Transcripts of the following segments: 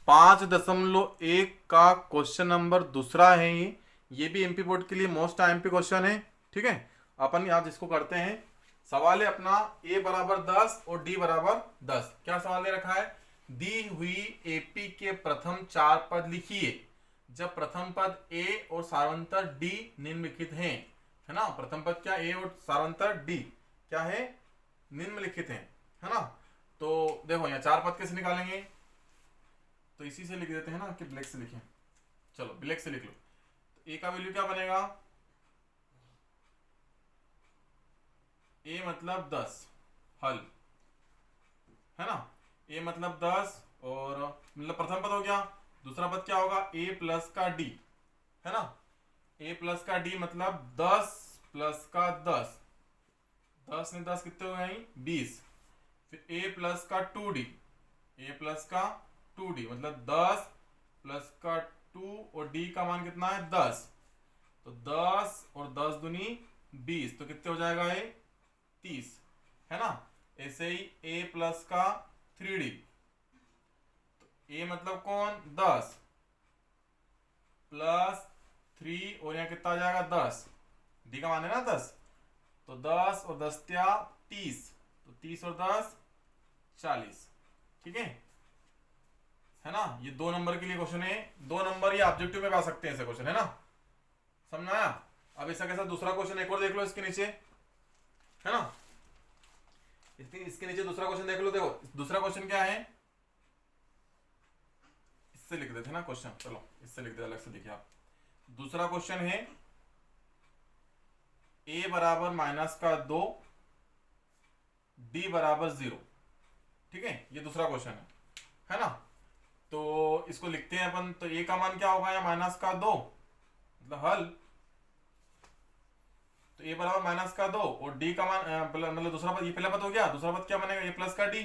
5.1 का question number दूसरा है ये भी एमपी बोर्ड के लिए मोस्ट एमपी क्वेश्चन है। ठीक है, अपन यहाँ जिसको करते हैं, सवाल है अपना a बराबर 10 और d बराबर 10। क्या सवाल दे रखा है? दी हुई एपी के प्रथम 4 पद लिखिए जब प्रथम पद a और सारांतर d निम्नलिखित हैं। है ना, प्रथम पद क्या a और सारांतर d क्या है? निम्नलिखित है ना। तो देखो यहाँ 4 पद कैसे निकालेंगे, तो इसी से लिख देते हैं ना कि ब्लैक से लिखें। चलो ब्लैक से लिख लो। तो a का वैल्यू क्या बनेगा? a मतलब 10 हल, है ना। a मतलब 10 और मतलब प्रथम पद हो गया। दूसरा पद क्या होगा? a प्लस का d, है ना। a प्लस का d मतलब 10 प्लस का 10, 10 ने 10 कितने हो गए? 20। फिर a प्लस का 2d, a प्लस का 2d मतलब 10 प्लस का 2 और d का मान कितना है? 10। तो 10 और 10 दूनी 20, तो कितने हो जाएगा ये? 30, है ना। ऐसे ही a प्लस का 3d, तो a मतलब कौन? 10 प्लस 3 और यहाँ कितना आ जाएगा? 10, d का मान है ना 10, तो 10 और 10 क्या? 30, तो 30 और 10 40। ठीक है ना। ये 2 नंबर के लिए क्वेश्चन है। 2 नंबर ये ऑब्जेक्टिव में आ सकते हैं ऐसे क्वेश्चन, है ना। समझ आया? अब ऐसा कैसा दूसरा क्वेश्चन एक और देख लो इसके नीचे, है ना। इसके नीचे दूसरा क्वेश्चन देख लो। देखो दूसरा क्वेश्चन क्या है, इससे लिख देते हैं ना क्वेश्चन। चलो इससे लिख दे, अलग से लिखिए आप। दूसरा क्वेश्चन है a बराबर माइनस का 2, d बराबर 0। ठीक है, ये दूसरा क्वेश्चन है ना। तो इसको लिखते हैं अपन। तो a का मान क्या होगा? या माइनस का 2 मतलब हल। तो a बराबर माइनस का 2 और d का मान मतलब दूसरा पद, ये पहला पद हो गया। दूसरा पद क्या बनेगा? a प्लस का d,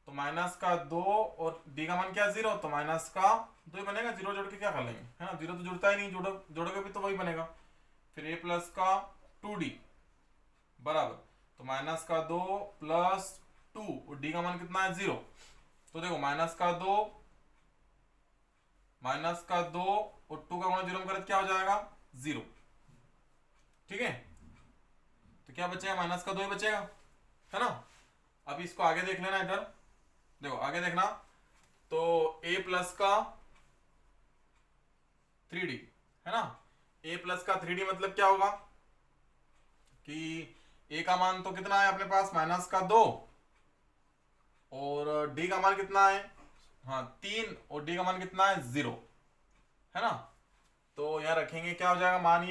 तो माइनस का 2 और d का मान क्या? 0, तो माइनस का 2 ही बनेगा। 0 जोड़ के क्या कर लेंगे, है ना। 0 तो जुड़ता ही नहीं, जोड़ोगे भी तो वही बनेगा। फिर a प्लस का 2d बराबर, तो माइनस का 2 प्लस 2 और d का मान कितना है? 0। तो देखो माइनस का 2 और 2 का गुणा 0 में करें क्या हो जाएगा? 0। ठीक है, तो क्या बचेगा? माइनस का 2 ही बचेगा, है ना। अब इसको आगे देख लेना। इधर देखो आगे देखना। तो a प्लस का 3d, है ना। a प्लस का 3d मतलब क्या होगा कि a का मान तो कितना है अपने पास? माइनस का 2 और d का मान कितना है? हाँ 3, और d का मान कितना है? 0, है ना। तो यहां रखेंगे, क्या हो जाएगा मान?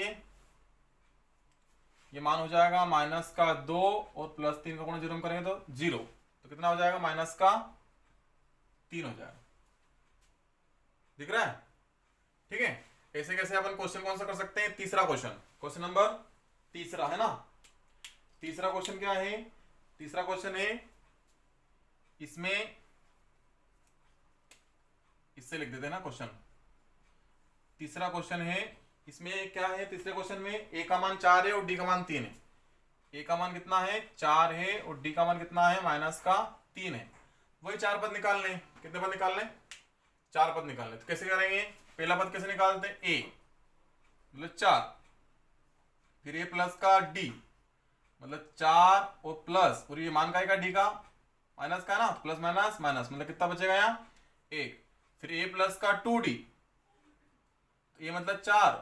ये मान हो जाएगा माइनस का 2 और प्लस 3 का गुणा 0 में करेंगे तो 0, तो कितना हो जाएगा? माइनस का 3 हो जाएगा। दिख रहा है? ठीक है, ऐसे कैसे अपन क्वेश्चन कौन सा कर सकते हैं? तीसरा क्वेश्चन, क्वेश्चन नंबर तीसरा, है ना। तीसरा क्वेश्चन क्या है? तीसरा क्वेश्चन है इसमें, इससे लिख देते हैं ना क्वेश्चन। तीसरा क्वेश्चन है इसमें क्या है? तीसरे क्वेश्चन में a का मान 4 है और d का मान 3 है। a का मान कितना है? 4 है और d का मान कितना है? माइनस का 3 है। वही 4 पद निकालने। कितने पद निकालने? 4 पद निकालने। तो कैसे करेंगे? पहला पद कैसे निकालते हैं? a मतलब 4, फिर a प्लस का d मतलब 4 और प्लस, और ये मान का है? d का माइनस का है ना, प्लस माइनस माइनस मतलब कितना बचेगा यहाँ? 1। फिर a प्लस का 2d, तो ये मतलब 4,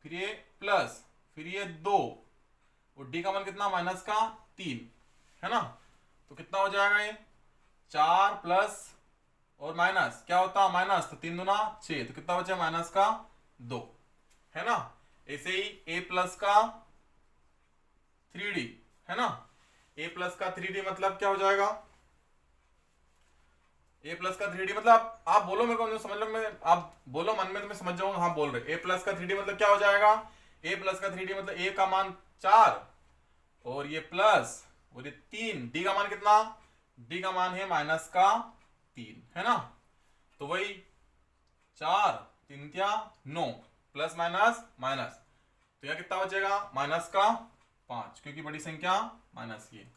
फिर ये प्लस, फिर ये 2 और d का मान कितना? माइनस का 3, है ना। तो कितना हो जाएगा ये? 4 प्लस और माइनस क्या होता है? माइनस, तो 3 दूना 6, तो कितना बचा? माइनस का 2, है ना। ऐसे ही a प्लस का 3d, है ना। a प्लस का 3d मतलब क्या हो जाएगा? a प्लस का 3d मतलब आप बोलो मेरे को समझ लो, मैं आप बोलो मन में तो मैं समझ जाऊंगा। हाँ बोल रहे। a प्लस का 3d मतलब क्या हो जाएगा? a प्लस का 3d मतलब a का मान 4 और ये प्लस और ये 3, d का मान कितना? d का मान है माइनस का 3, है ना। तो वही 4 3 9 प्लस माइनस माइनस, तो यह कितना बचेगा? माइनस का 5, क्योंकि बड़ी संख्या माइनस की है।